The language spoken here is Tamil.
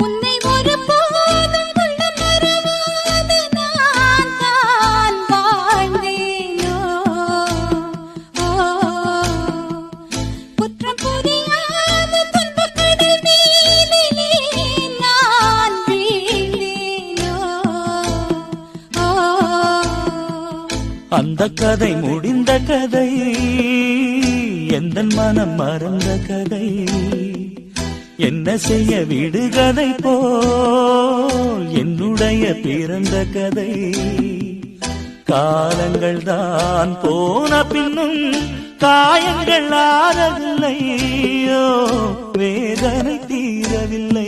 உன்னை ஒரு போதும் கொள்ள மறவாது நான் தான் வாழ்ந்தேனோ. குற்றம் புரியாத துன்பக் கடல் மீதிலே நான் வீழ்ந்தேனோ. அந்த கதை முடிந்த கதை, எந்த மனம் மறந்த கதை. என்ன செய்ய விடுகதை போல் என்னுடைய பிறந்த கதை. காலங்கள் தான் போன பின்னும் காயங்கள் ஆறவில்லை, வேதனை தீரவில்லை.